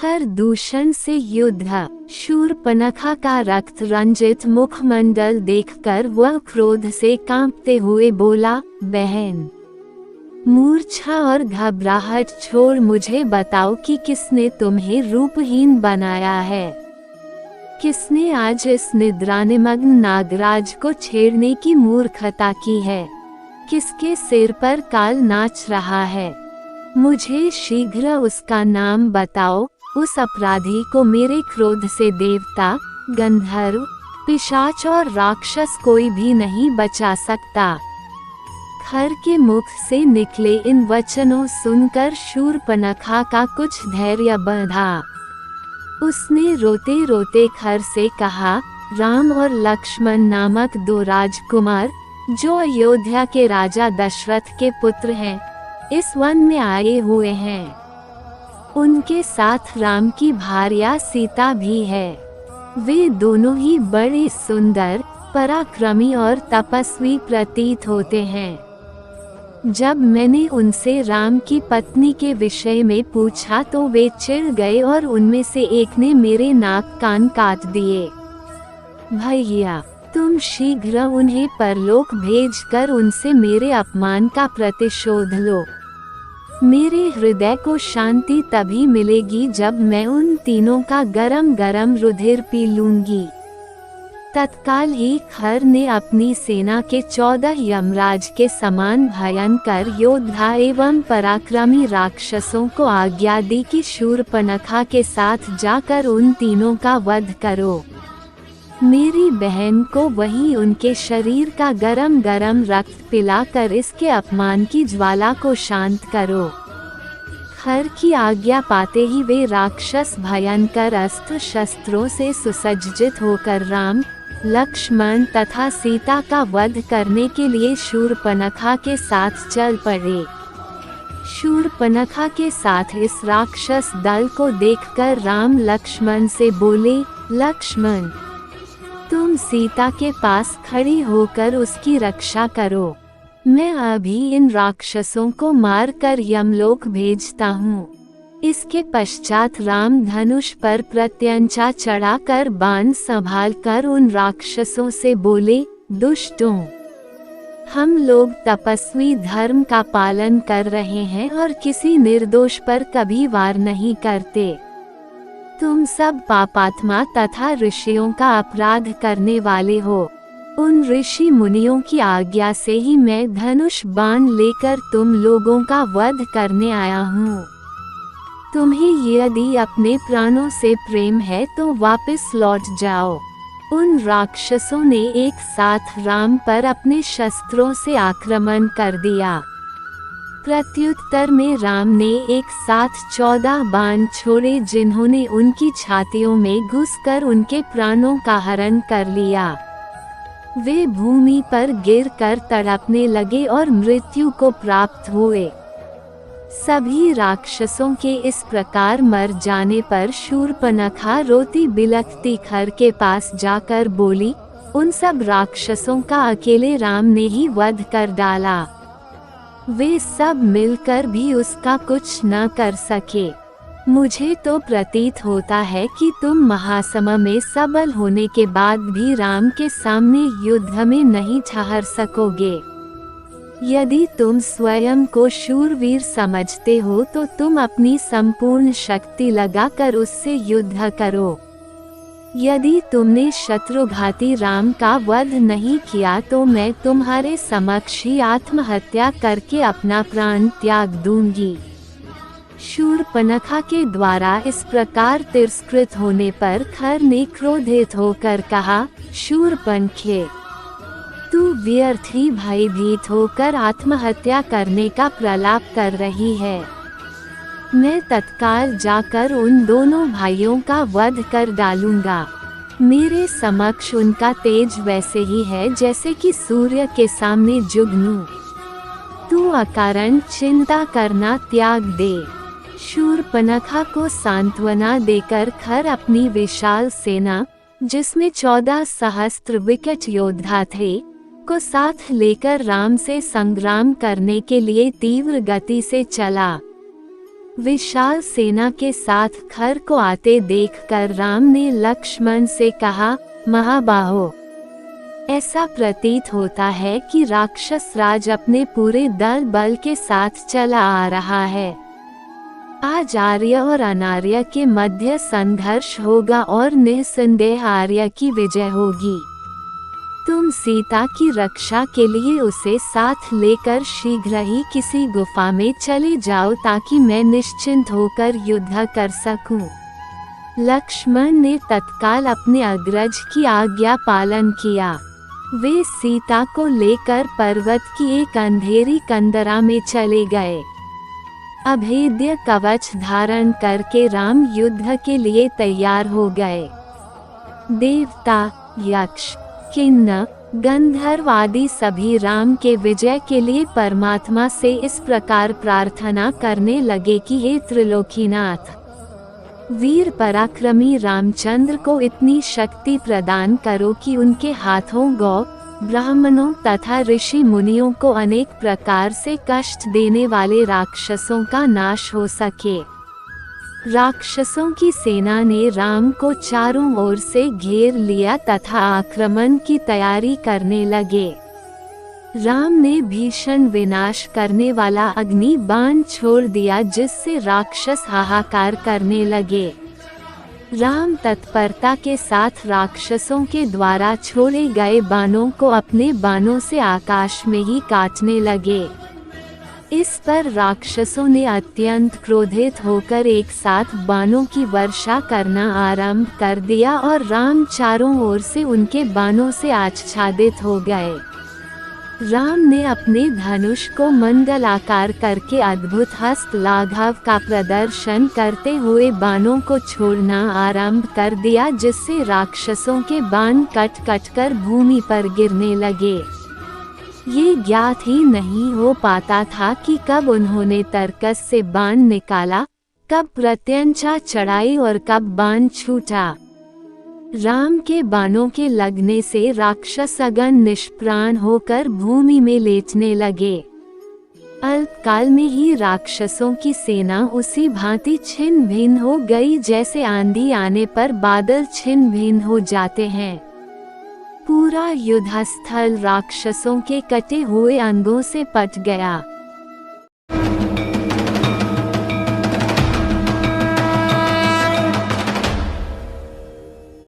खर दूषण से युद्ध। शूर्पणखा का रक्त रंजित मुखमंडल देखकर वह क्रोध से कांपते हुए बोला, बहन, मूर्छा और घबराहट छोड़ मुझे बताओ कि किसने तुम्हें रूपहीन बनाया है। किसने आज इस निद्रानिमग्न नागराज को छेड़ने की मूर्खता की है? किसके सिर पर काल नाच रहा है? मुझे शीघ्र उसका नाम बताओ। उस अपराधी को मेरे क्रोध से देवता, गंधर्व, पिशाच और राक्षस कोई भी नहीं बचा सकता। खर के मुख से निकले इन वचनों सुनकर शूर्पणखा का कुछ धैर्य बढ़ा। उसने रोते रोते खर से कहा, राम और लक्ष्मण नामक दो राजकुमार, जो अयोध्या के राजा दशरथ के पुत्र हैं, इस वन में आए हुए हैं। उनके साथ राम की भार्या सीता भी है। वे दोनों ही बड़े सुंदर, पराक्रमी और तपस्वी प्रतीत होते हैं। जब मैंने उनसे राम की पत्नी के विषय में पूछा तो वे चिढ़ गए और उनमें से एक ने मेरे नाक कान काट दिए। भैया, तुम शीघ्र उन्हें परलोक भेजकर उनसे मेरे अपमान का प्रतिशोध लो। मेरे हृदय को शांति तभी मिलेगी जब मैं उन तीनों का गरम गरम रुधिर पी लूंगी। तत्काल ही खर ने अपनी सेना के 14 यमराज के समान भयंकर योद्धा एवं पराक्रमी राक्षसों को आज्ञा दी कि शूर्पणखा के साथ जाकर उन तीनों का वध करो। मेरी बहन को वहीं उनके शरीर का गरम गरम रक्त पिलाकर इसके अपमान की ज्वाला को शांत करो। खर की आज्ञा पाते ही वे राक्षस भयंकर अस्त्र शस्त्रों से सुसज्जित होकर राम, लक्ष्मण तथा सीता का वध करने के लिए शूर्पणखा के साथ चल पड़े। शूर्पणखा के साथ इस राक्षस दल को देखकर राम लक्ष्मण से बोले, लक्ष्मण, तुम सीता के पास खड़ी होकर उसकी रक्षा करो। मैं अभी इन राक्षसों को मारकर यमलोक भेजता हूँ। इसके पश्चात राम धनुष पर प्रत्यंचा चढ़ाकर बाण संभालकर उन राक्षसों से बोले, दुष्टों, हम लोग तपस्वी धर्म का पालन कर रहे हैं और किसी निर्दोष पर कभी वार नहीं करते। तुम सब पापात्मा तथा ऋषियों का अपराध करने वाले हो। उन ऋषि मुनियों की आज्ञा से ही मैं धनुष बाण लेकर तुम लोगों का वध करने आया हूँ। तुम्हें यदि अपने प्राणों से प्रेम है तो वापस लौट जाओ। उन राक्षसों ने एक साथ राम पर अपने शस्त्रों से आक्रमण कर दिया। प्रत्युत्तर में राम ने एक साथ 14 बाण छोड़े, जिन्होंने उनकी छातियों में घुसकर उनके प्राणों का हरण कर लिया। वे भूमि पर गिरकर तड़पने लगे और मृत्यु को प्राप्त हुए। सभी राक्षसों के इस प्रकार मर जाने पर शूर्पणखा रोती बिलखती खर के पास जाकर बोली, उन सब राक्षसों का अकेले राम ने ही वध कर डाला। वे सब मिलकर भी उसका कुछ न कर सके। मुझे तो प्रतीत होता है कि तुम महासम में सबल होने के बाद भी राम के सामने युद्ध में नहीं ठहर सकोगे। यदि तुम स्वयं को शूरवीर समझते हो तो तुम अपनी संपूर्ण शक्ति लगाकर उससे युद्ध करो। यदि तुमने शत्रुघाती राम का वध नहीं किया तो मैं तुम्हारे समक्ष ही आत्महत्या करके अपना प्राण त्याग दूंगी। शूर्पणखा के द्वारा इस प्रकार तिरस्कृत होने पर खर ने क्रोधित होकर कहा, शूर्पणखे, तू व्यर्थ ही भयभीत होकर आत्महत्या करने का प्रलाप कर रही है। मैं तत्काल जाकर उन दोनों भाइयों का वध कर डालूंगा। मेरे समक्ष उनका तेज वैसे ही है जैसे कि सूर्य के सामने जुगनू। तू अकारण चिंता करना त्याग दे। शूर्पणखा को सांत्वना देकर खर अपनी विशाल सेना, जिसमें 14 सहस्त्र विकट योद्धा थे, को साथ लेकर राम से संग्राम करने के लिए तीव्र गति से चला। विशाल सेना के साथ खर को आते देखकर राम ने लक्ष्मण से कहा, महाबाहो, ऐसा प्रतीत होता है कि राक्षस राज अपने पूरे दल बल के साथ चला आ रहा है। आज आर्य और अनार्य के मध्य संघर्ष होगा और निस्संदेह आर्य की विजय होगी। तुम सीता की रक्षा के लिए उसे साथ लेकर शीघ्र ही किसी गुफा में चले जाओ ताकि मैं निश्चिंत होकर युद्ध कर सकूं। लक्ष्मण ने तत्काल अपने अग्रज की आज्ञा पालन किया। वे सीता को लेकर पर्वत की एक अंधेरी कंदरा में चले गए। अभेद्य कवच धारण करके राम युद्ध के लिए तैयार हो गए। देवता, यक्ष, किन्नर, गंधर्व आदि सभी राम के विजय के लिए परमात्मा से इस प्रकार प्रार्थना करने लगे कि हे त्रिलोकीनाथ, वीर पराक्रमी रामचंद्र को इतनी शक्ति प्रदान करो कि उनके हाथों गौ, ब्राह्मणों तथा ऋषि मुनियों को अनेक प्रकार से कष्ट देने वाले राक्षसों का नाश हो सके। राक्षसों की सेना ने राम को चारों ओर से घेर लिया तथा आक्रमण की तैयारी करने लगे। राम ने भीषण विनाश करने वाला अग्नि बाण छोड़ दिया जिससे राक्षस हाहाकार करने लगे। राम तत्परता के साथ राक्षसों के द्वारा छोड़े गए बाणों को अपने बाणों से आकाश में ही काटने लगे। इस पर राक्षसों ने अत्यंत क्रोधित होकर एक साथ बाणों की वर्षा करना आरंभ कर दिया और राम चारों ओर से उनके बाणों से आच्छादित हो गए। राम ने अपने धनुष को मंडलाकार करके अद्भुत हस्त लाघव का प्रदर्शन करते हुए बाणों को छोड़ना आरंभ कर दिया जिससे राक्षसों के बाण कट कट कर भूमि पर गिरने लगे। ये ज्ञात ही नहीं हो पाता था कि कब उन्होंने तरकस से बाण निकाला, कब प्रत्यंचा चढ़ाई और कब बाण छूटा। राम के बाणों के लगने से राक्षसगण निष्प्राण होकर भूमि में लेटने लगे। अल्पकाल में ही राक्षसों की सेना उसी भांति छिन्न भिन्न हो गई जैसे आंधी आने पर बादल छिन्न भिन्न हो जाते हैं। पूरा युद्धस्थल राक्षसों के कटे हुए अंगों से पट गया।